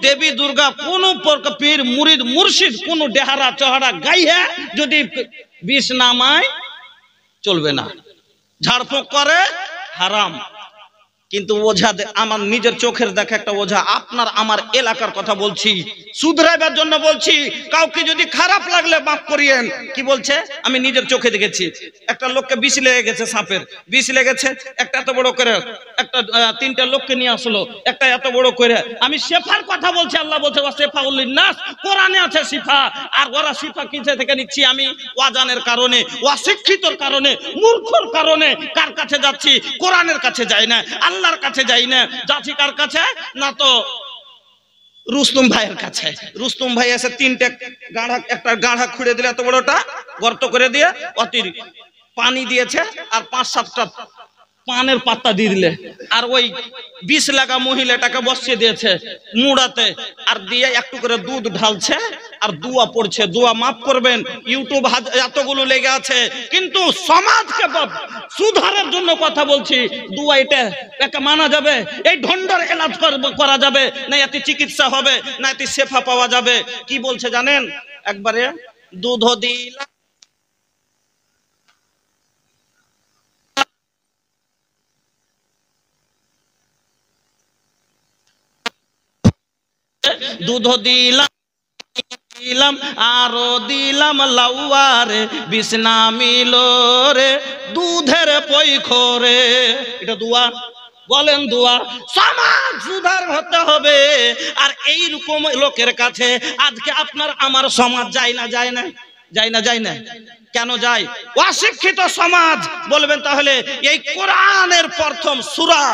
দেবী দুর্গা কোন পীর মুরিদ মুর্শিদ কোন ডেহারা চহারা গাইয়া যদি বিষ নামায় চলবে না, ঝাড়ফুঁক করে হারাম। কিন্তু ওঝা, আমার নিজের চোখের দেখা একটা ওঝা, আপনার আমার এলাকার কথা বলছি, শুধরাইবার জন্য বলছি, কাউকে যদি খারাপ লাগলে মাফ করিয়েন। কি বলছে? আমি নিজের চোখে দেখেছি, একটা লোককে বিষ লেগে গেছে, সাপের বিষ লেগেছে, একটা এত বড় করে একটা 3টা লোককে নিয়ে আসলো, একটা এত বড় করে। আমি শেফার কথা বলছি, আল্লাহ বলছে শেফা উল্লিন নাস, কোরআনে আছে শিফা। আর ওরা শিফা কিসে থেকে নিচ্ছি? আমি ওয়াজানের কারণে, অশিক্ষিতর কারণে, মূর্খর কারণে কার কাছে যাচ্ছি? কোরআনের কাছে যাই না, আল্লাহর কাছে যাই না, যাচ্ছি কার কাছে? না তো রুস্তম ভাইয়ের কাছে। রুস্তম ভাই এসে 3টে গাঢ়া, একটা গাঢ়া খুঁড়ে দিলে, এত বড়টা গর্ত করে দিয়ে অতির পানি দিয়েছে, আর 5-7টা পানের পাতা দিয়ে দিলে, আর ওই বিষ লাগা মহিলাটাকে বসিয়ে দিয়েছে মুড়াতে, আর দিয়ে একটু করে দুধ ঢালছে আর দুয়া পড়ছে। দুয়া মাফ করবেন, ইউটিউব এতগুলো লেগে আছে, কিন্তু সমাজকে সুধারের জন্য কথা বলছি। দুয়া এটা একে মানা যাবে? এই ঢন্ডর এলাজ করা যাবে না? এতে চিকিৎসা হবে না? এতে শেফা পাওয়া যাবে? কি বলছে জানেন? একবারে দুধ দিলা, দুধ দিলাম দিলাম আরো দিলাম লাউয়ারে, বিষ নামিল রে দুধের পৈখরে। এটা দুয়া, বলেন দুয়া। সমাজ সুধার হতে হবে। আর এইরকম লোকের কাছে আজকে আপনার আমার সমাজ যায় না, যায় না, যায় না, যায় না। কেন যায়? অশিক্ষিত সমাজ। বলবেন তাহলে এই কোরআনের প্রথম সূরা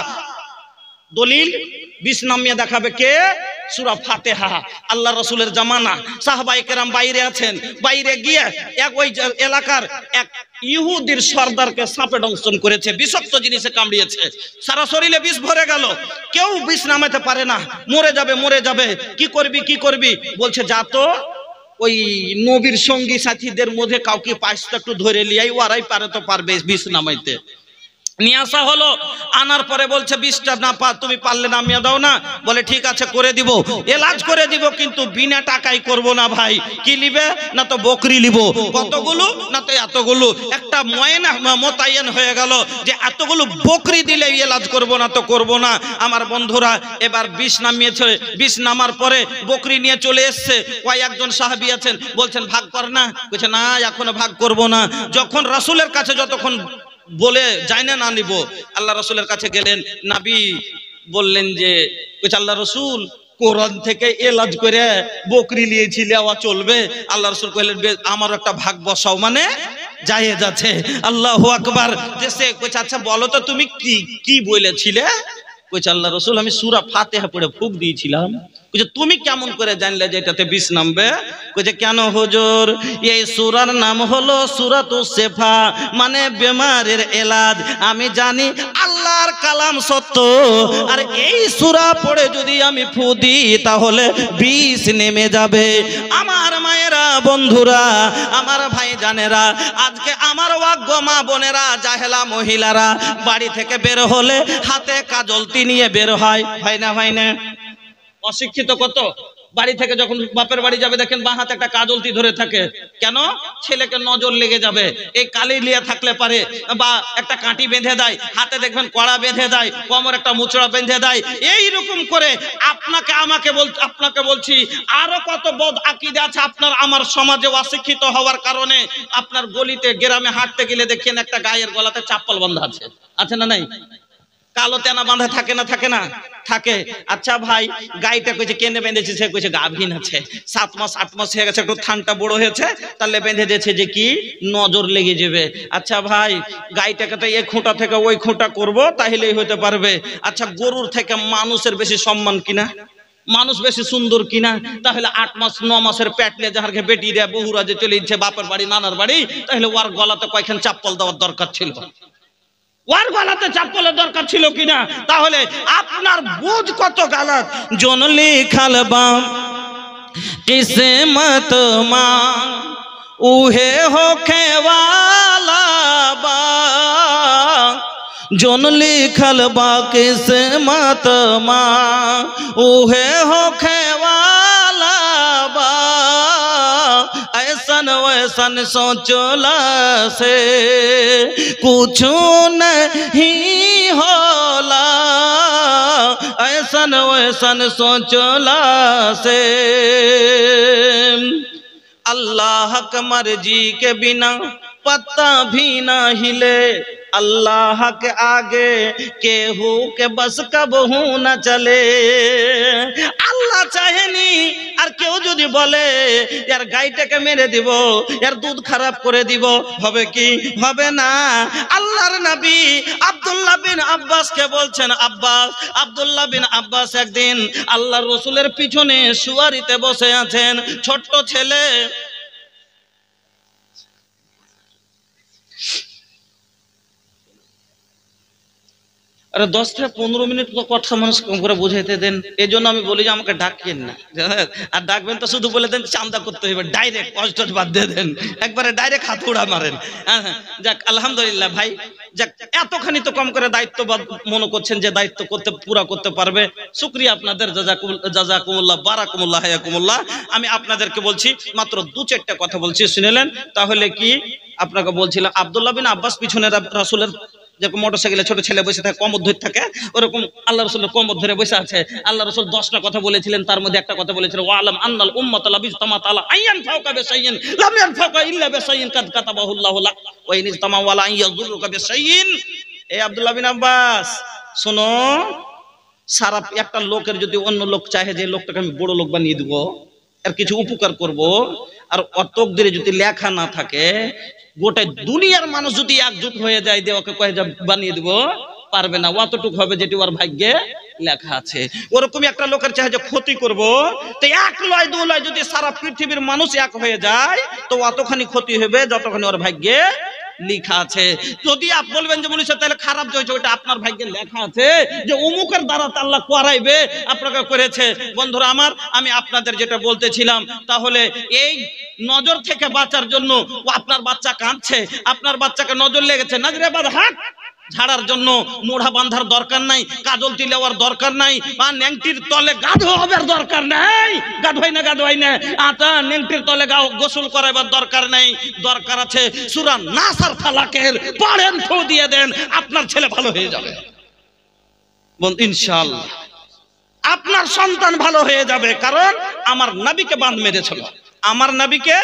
দলিল বিষ নামিয়ে দেখাবে কে? সূরা ফাতিহা। আল্লাহ রাসূলের জামানা, সাহাবায়ে কেরাম বাইরে আছেন, বাইরে গিয়ে এক ওই এলাকার এক ইহুদির সর্দারকে সাপে দংশন করেছে, বিষাক্ত জিনিসে কামড়িয়েছে, সারা শরীরে বিষ ভরে গেল, কেউ বিষ নামাতে পারে না, মরে যাবে, মরে যাবে। কি করবি, কি করবি? বলছে যা তো ওই নবীর সঙ্গী সাথীদের মধ্যে কাউকে পাঁচটা একটু ধরে লিয়াই, ওরাই পারে তো পারবে বিষ নামাইতে। নিয়ে আসা হলো, আনার পরে বলছে বিষটা না তুমি পারলে নামিয়ে দাও না। বলে ঠিক আছে করে দিব, এলাজ করে দিব, কিন্তু বিনা টাকায় করব না ভাই। কি লিবে? না তো বকরি লিব। কতগুলো? না তো এতগুলো। একটা ময়না মোতায়েন হয়ে গেল যে এতগুলো বকরি দিলে এলাজ করব না তো করব না। আমার বন্ধুরা এবার বিষ নামিয়েছে, বিষ নামার পরে বকরি নিয়ে চলে এসছে। কয়েকজন সাহাবী আছেন, বলছেন ভাগ কর না। বলছে না এখনো ভাগ করব না। যখন রাসূলের কাছে যতক্ষণ বলে যাই না, না নিব। আল্লাহ রাসূলের কাছে গেলেন, নবী বললেন যে আল্লাহ রাসূল কোরআন থেকে এলাজ করে বকরি নিয়েছি, নেওয়া চলবে? আল্লাহ রাসূল কইলেন আমার একটা ভাগ বসাও, মানে জায়েজ আছে। আল্লাহু আকবার। দেশে কইছে আচ্ছা বলো তো তুমি কি কি বলেছিলে? কইছে আল্লাহ রাসূল আমি সূরা ফাতিহা পড়ে ফুঁক দিয়েছিলাম। কইছে তুমি কেমন করে জানলে যে এটাতে বিষ নামবে? কইছে কেন হুজুর, এই সূরার নাম হলো সূরাতুস শিফা, মানে বেমারের এলাজ। আমি জানি আল্লাহর কালাম সত্য, আর এই সূরা পড়ে যদি আমি ফু দিই তাহলে বিষ নেমে যাবে। আমার মায়েরা, বন্ধুরা, আমার ভাই জানেরা, আজকে আমার ওয়াগ্য মা বোনেরা, জাহেলা মহিলারা বাড়ি থেকে বের হলে হাতে কাজলতি নিয়ে বের হয়, হয় না, হয় না? অশিক্ষিত কত বাড়ি থেকে যখন বাপের বাড়ি যাবে দেখেন বাঁ হাতে একটা কাজলতি ধরে থাকে। কেন? ছেলেকে নজর লেগে যাবে। এই কালি লিয়ে থাকলে পারে, বা একটা কাঁটি বেঁধে দেয়, হাতে দেখবেন কড়া বেঁধে দেয়, কোমর একটা মুচড়া বেঁধে দেয়। এইরকম করে আপনাকে আমাকে আপনাকে বলছি আরো কত বদ আকীদা আছে আপনার আমার সমাজে অশিক্ষিত হওয়ার কারণে। আপনার গলিতে গ্রামে হাঁটতে গেলে দেখেন একটা গায়ের গলাতে চাপ্পল বাঁধা আছে, আছে না নাই? কালো তেনা বাঁধা থাকে না, থাকে না? থাকে। আচ্ছা ভাই গাইটা কইছে কেনে বেঁধেছে? সে কইছে গাভীন আছে, 7 মাস 8 মাস হয়ে গেছে, একটু থানটা বড় হয়েছে, তাহলে বেঁধে দিয়েছে যে কি নজর লেগে যাবে। আচ্ছা ভাই গাইটাকে তো এই খুঁটা থেকে ওই খুঁটা করব তাহলেই হতে পারবে। আচ্ছা গরুর থেকে মানুষের বেশি সম্মান কিনা? মানুষ বেশি সুন্দর কিনা? তাহলে 8 মাস 9 মাসের পেটলে যাহারকে বেটি দেয়া বহুরা যে চলে যাচ্ছে বাপের বাড়ি নানার বাড়ি, তাহলে ওর গলাতে কয়খান চাপ্পল দেওয়ার দরকার ছিল? ওর গলাতে চাপ্পলের দরকার ছিল কিনা? তাহলে আপনার বুঝ কত গালাত। জন লিখাল বাম কিসমত মা উহে হোखे वाला बा, जोन लिखल बा किस्मत माँ उहे होखे वैसन सोचला से कुछ नहीं होला, ऐसन वैसन सोचला से। अल्लाह के मर्जी के बिना पत्ता भी ना हिले, अल्लाह के आगे केहू के बस कबहू न चले। আল্লাহ চাহেনি আর কেউ যদি বলে यार গাইটাকে মেরে দিব, यार দুধ খারাপ করে দিব, হবে কি? হবে না। আল্লাহর নবী আব্দুল্লাহ বিন আব্বাস কে বলছেন, আব্বাস, আব্দুল্লাহ বিন আব্বাস একদিন আল্লাহর রাসূলের পিছনে সুয়ারিতে বসে আছেন, ছোট্ট ছেলে। अरे 10 থেকে 15 মিনিট তো কথা মানুষ কম করে বুঝাইতে দেন। এই জন্য আমি বলি যে আমাকে ডাকেন না, আর ডাকবেন তো শুধু বলে দেন চান্দা করতে হবে, ডাইরেক্ট কষ্ট বাদ দিয়ে দেন, একবারে ডাইরেক্ট হাত উড়া মারেন। যাক আলহামদুলিল্লাহ ভাই, যাক এতখানি তো কম করে দায়িত্ব মনে করছেন যে দায়িত্ব করতে পুরা করতে পারবে, শুকরিয়া আপনাদের, জাযাকুমুল্লাহ বারাকুমুল্লাহ হায়াকুমুল্লাহ। আমি আপনাদেরকে বলছি মাত্র 2-4টা কথা বলছি, শুনেলেন? তাহলে কি আপনাকে বলছিলাম, আব্দুল্লাহ বিন আব্বাস পিছনে রাসূলের যেরকম মোটরসাইকেলে ছোট ছেলে বসে থাকে, কমর ধরে থাকে, ওরকম আল্লাহ রাসূলের কমর ধরে বসে আছে। আল্লাহ রাসূল 10টা কথা বলেছিলেন, তার মধ্যে একটা কথা বলেছিলেন, ওয়ালাম আন্নাল উম্মাতা লাবিজতামা তাআলা আইয়ান ফাওকা বিশাইইন লাম ইয়ানফাকা ইল্লা বিশাইইন কাদ কাতাবাহু আল্লাহু লাক ওয়া ইন ইজতামা ওয়ালা ইয়াযুরুকা বিশাইইন। এই আব্দুল্লাহ বিন আব্বাস শোনো, সারা একটা লোকের যদি অন্য লোক চাহে যে লোকটাকে আমি বড় লোক বানিয়ে দিব, আর কিছু উপকার করব, আর তকদিরে যদি লেখা না থাকে, গোটা দুনিয়ার মানুষ যদি একজোট হয়ে যায় যে ওকে কয়ে বানিয়ে দিব, পারবে না। অতটুকু হবে যেটি ওর ভাগ্যে লেখা আছে। ওরকমই একটা লোকের চাহে যে ক্ষতি করব, তো 1 লয় 2 লয় যদি সারা পৃথিবীর মানুষ এক হয়ে যায়, তো অতখানি ক্ষতি হবে যতখানি ওর ভাগ্যে লেখা আছে। যদি আপনি বলবেন যে বলিস তাহলে খারাপ যে হয়েছে, ওটা আপনার ভাগ্যে লেখা আছে যে অমুকের দ্বারা আল্লাহ করাইবে, আপনাকে করেছে। বন্ধুরা আমার, আমি আপনাদের যেটা বলতেছিলাম, তাহলে এই নজর থেকে বাঁচার জন্য, আপনার বাচ্চা কাঁদছে, আপনার বাচ্চাকে নজর লেগেছে, নজরে বাদ হাত ঝাড়ার জন্য মোড়া বাঁধার দরকার নাই, কাজল তিলেওয়ার দরকার নাই, আর নেংটির তলে গাধো হবার দরকার নাই, গাধোই না আটা নেংটির তলে গোসল করাবার দরকার নাই। দরকার আছে সূরা নাস আর ফালাকের পড়েন, ফু দিয়ে দেন, আপনার ছেলে ভালো হয়ে যাবে ইনশাআল্লাহ। আপনার সন্তান ভালো হয়ে যাবে, কারণ আমার নবীকে বাঁধ মেরেছিল, আমার নবীকে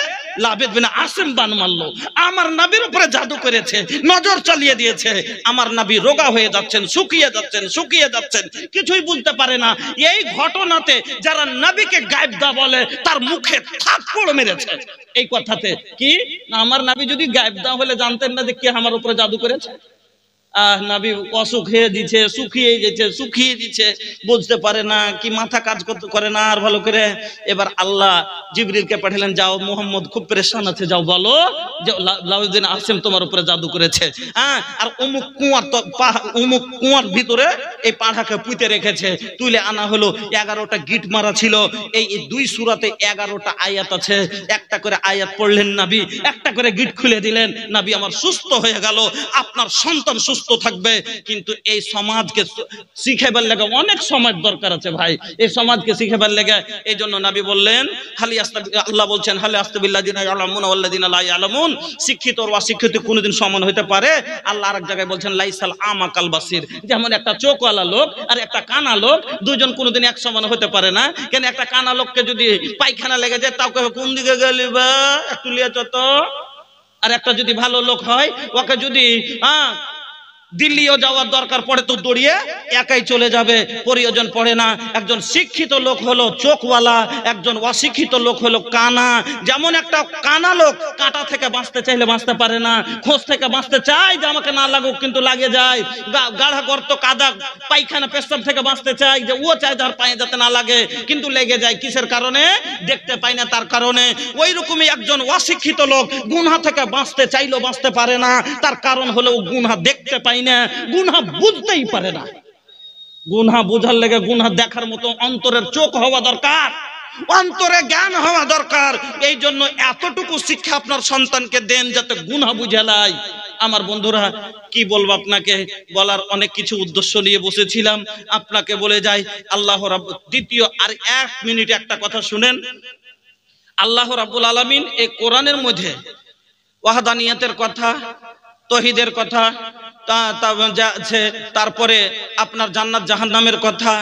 লাবিদ বিন আসিম বান মারলো, আমার নবীর উপরে জাদু করেছে, নজর চালিয়ে দিয়েছে, আমার নবী রোগা হয়ে যাচ্ছেন, শুকিয়ে যাচ্ছেন, কিছুই বুঝতে পারে না। এই ঘটনাতে যারা নবীকে গায়েবদা বলে, তার মুখে থাপ্পড় মেরেছে এই কথাতে। কি আমার নবী যদি গায়েবদা হলে জানতেন না যে কে আমার উপরে জাদু করেছে? নবী অসুখ হয়ে দিচ্ছে, শুকিয়ে দিচ্ছে, বুঝতে পারে না, কি মাথা কাজ করতে করে না আর ভালো করে। এবার আল্লাহ জিবরিলকে পাঠালেন, যাও মুহাম্মদ খুব পরেশান আছে, যাও বলো যে লাউদ্দিন আসিম তোমার উপরে জাদু করেছে, আর অমুক কুয়ার ভিতরে এই পাঁঠাকে পুঁতে রেখেছে। তুলে আনা হলো, 11টা গিট মারা ছিল। এই 2 সূরাতে 11টা আয়াত আছে, একটা করে আয়াত পড়লেন নবী, একটা করে গিট খুলে দিলেন, নবী আমার সুস্থ হয়ে গেল। আপনার সন্তান সুস্থ থাকবে, কিন্তু এই সমাজকে শিখাবার লেগে অনেক সমাজ দরকার আছে ভাই, এই সমাজকে শিখাবার লেগে। এই জন্য নবী বললেন, আল্লাহ বলছেন, হালে আস্তাবিল্লাযিনা ইয়ালামুনা ওয়াল্লাযিনা লা ইয়ালামুন, শিক্ষিত আর অশিক্ষিত কোনোদিন সমান হতে পারে। আল্লাহ আরেক জায়গায় বলছেন, লাইসাল আমা কাল বাসির, যেমন একটা চোখওয়ালা লোক আর একটা কানা লোক, দুজন কোনোদিন এক সমান হতে পারে না। কেন একটা কানা লোককে যদি পায়খানা লেগে যায়, তাও কবে কোন দিকে গেলি বা, একটু লিয়ে চত। আর একটা যদি ভালো লোক হয়, ওকে যদি দিল্লিও যাওয়ার দরকার পড়ে তো দৌড়িয়ে একাই চলে যাবে, প্রয়োজন পড়ে না। একজন শিক্ষিত লোক হলো চোখওয়ালা, একজন অশিক্ষিত লোক হলো কানা। যেমন একটা কানা লোক কাঁটা থেকে বাঁচতে চাইলে বাঁচতে পারে না, খোঁজ থেকে বাঁচতে চায় যে আমাকে না লাগুক, কিন্তু লাগে যায়। গাঢ়া গর্ত কাদা পায়খানা পেশাব থেকে বাঁচতে চায় যে ও চায় তার পায়ে যাতে না লাগে, কিন্তু লেগে যায়। কিসের কারণে? দেখতে পায় না, তার কারণে। ওই রকমই একজন অশিক্ষিত লোক গুনাহ থেকে বাঁচতে চাইলেও বাঁচতে পারে না, তার কারণ হলো গুনাহ দেখতে পায় না, গুনাহ বুঝতেই পারে না। গুনাহ বুঝার লেগে গুনাহ দেখার মতো অন্তরের চোখ হওয়া দরকার, অন্তরে জ্ঞান হওয়া দরকার। এই জন্য এতটুকু শিক্ষা আপনার সন্তানকে দেন যাতে গুনাহ বুঝে লাই। আমার বন্ধুরা, কি বলবো আপনাকে, বলার অনেক কিছু উদ্দেশ্য নিয়ে বসেছিলাম, আপনাকে বলে যাই আল্লাহ রাব্বুল। দ্বিতীয় আর 1 মিনিট একটা কথা শুনেন, আল্লাহ রাব্বুল আলামিন এই কোরআনের মধ্যে ওয়াহদানিয়তের কথা, তৌহিদের কথা, তারপরে আপনার জান্নাত জাহান্নামের কথা,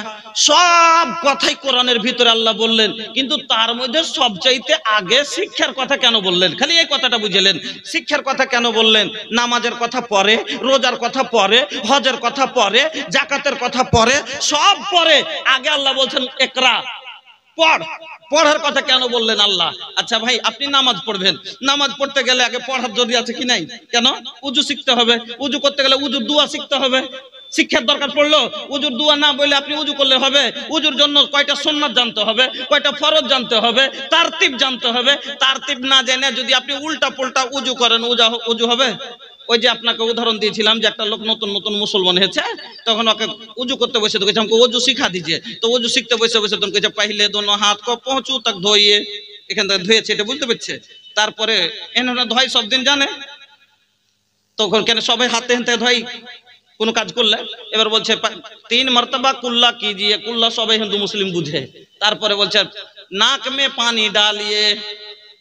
সব কথাই কোরআনের ভিতরে আল্লাহ বললেন। কিন্তু তার মধ্যে সবচাইতে আগে শিক্ষার কথা কেন বললেন? খালি এই কথাটা বুঝলেন, শিক্ষার কথা কেন বললেন? নামাজের কথা পরে, রোজার কথা পরে, হজের কথা পরে, জাকাতের কথা পরে, সব পরে। আগে আল্লাহ বলছেন ইকরা, পড়। পড়ার কথা কেন বললেন আল্লাহ? আচ্ছা ভাই, আপনি নামাজ পড়বেন, নামাজ পড়তে গেলে আগে পড়ার জরুরি আছে কি নাই? কেন? উজু শিখতে হবে, উজু করতে গেলে উজুর দোয়া শিখতে হবে। শিক্ষার দরকার পড়লো, উজুর দোয়া না বললে আপনি উজু করলে হবে? উজুর জন্য কয়টা সুন্নাত জানতে হবে, কয়টা ফরজ জানতে হবে, তারতিব জানতে হবে। তারতিব না জেনে যদি আপনি উল্টা পুল্টা উজু করেন, উজু হবে? ওই যে আপনাকে উদাহরণ দিয়েছিলাম যে একটা লোক নতুন নতুন মুসলমান হয়েছে, তখন ওকে উজু করতে বসে তো আমাকে উজু শিখা দিছে। তো উজু শিখতে বসে বসে তখন কেছে পহলে দোনো হাত কো পৌঁছু তাক ধোইয়ে, এখান থেকে ধুয়েছে, এটা বুঝতে পারছে। তারপরে এনারা ধোয় সব দিন জানে, তখন কেন সবাই হাতে হাতে ধোয় কোনো কাজ করলে? এবার বলছে 3 মর্তবা কুল্লা কিজিয়ে, কুল্লা সবাই হিন্দু মুসলিম বুঝে। তারপরে বলছে নাক মে পানি ডালিয়ে।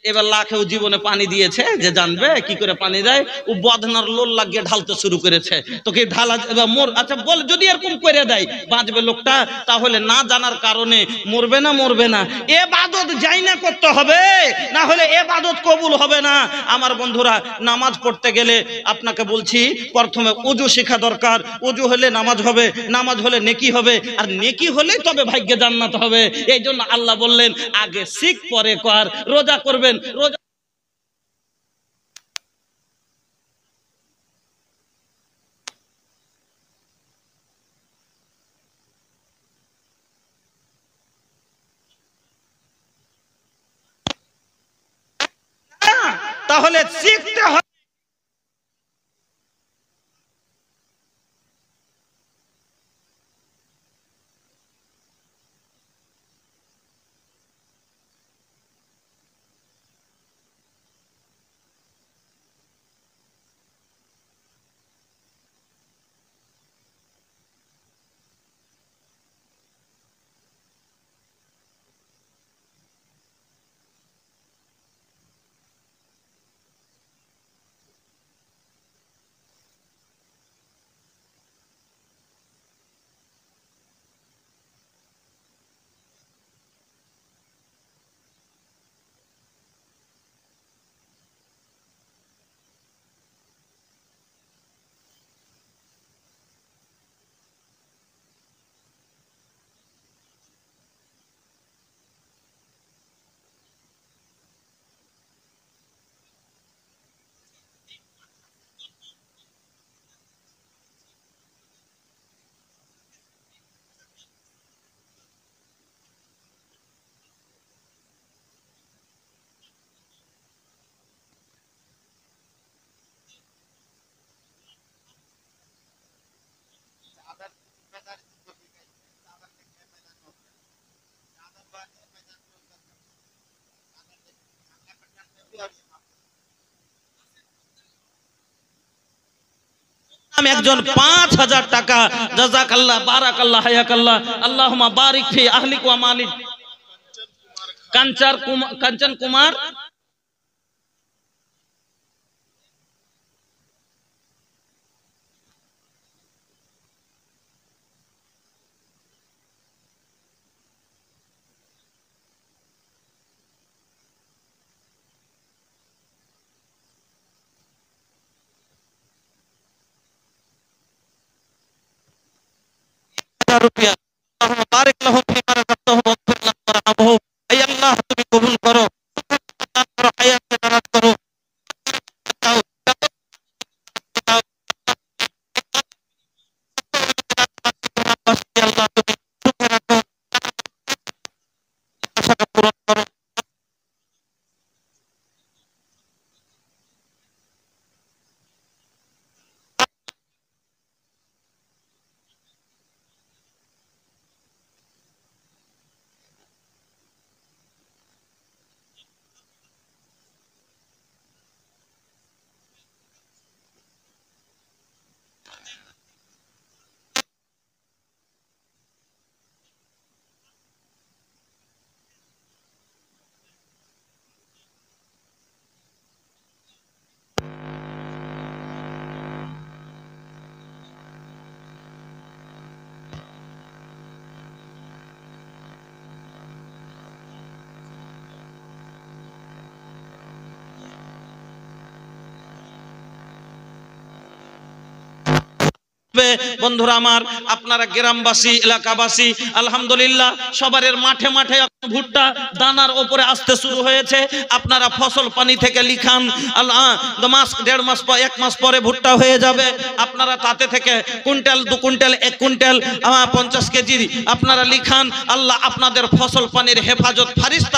এবার লাখেও জীবনে পানি দিয়েছে, যে জানবে কি করে পানি দেয়, ও বদনার লোল লাগিয়ে ঢালতে শুরু করেছে। তোকে ঢালা মোর, আচ্ছা বল, যদি এরকম করে দেয় বাঁচবে লোকটা? তাহলে না জানার কারণে মরবে না? মরবে না। এবাদত যাই না করতে হবে, না হলে এবাদত কবুল হবে না। আমার বন্ধুরা, নামাজ পড়তে গেলে আপনাকে বলছি প্রথমে উজু শেখা দরকার। উজু হলে নামাজ হবে, নামাজ হলে নেকি হবে, আর নেকি হলেই তবে ভাগ্যে জান্নাত হবে। এই জন্য আল্লাহ বললেন আগে শিখ পরে কর। রোজা করবেন, রোজা তাহলে শিখতে হবে। আমি একজন 5,000 টাকা, জাযাকাল্লাহ, বারাকাল্লাহ, হায়াকাল্লাহ, আল্লাহুম্মা বারিক ফি আহলিক ওয়া মালিক। কাঞ্চন কুমার, রুপিয়া। আল্লাহুম্মা বারিক লাহু ফিমা রাযাকতাহুম ওয়াগফির লাহু ওয়ারহামহু। আয় আল্লাহ, তুমি কবুল করো, হায়াতকে দারাজ করো। আল্লাহ তুমি সুখে রাখো, আশাকে পূরণ করো। বন্ধুরা আমার, আপনারা গ্রামবাসী এলাকাবাসী আলহামদুলিল্লাহ সবারের মাঠে মাঠে ভুট্টা দানার ওপরে আসতে শুরু হয়েছে। আপনারা ফসল পানি থেকে লিখান, আল্লাহ মাস দেড় মাস পর 1 মাস পরে ভুট্টা হয়ে যাবে। আপনারা তাতে থেকে কুইন্টাল 2 কুইন্টাল 1 কুইন্টাল 50 কেজি আপনারা লিখান। আল্লাহ আপনাদের ফসল পানির হেফাজত ফারিস্তার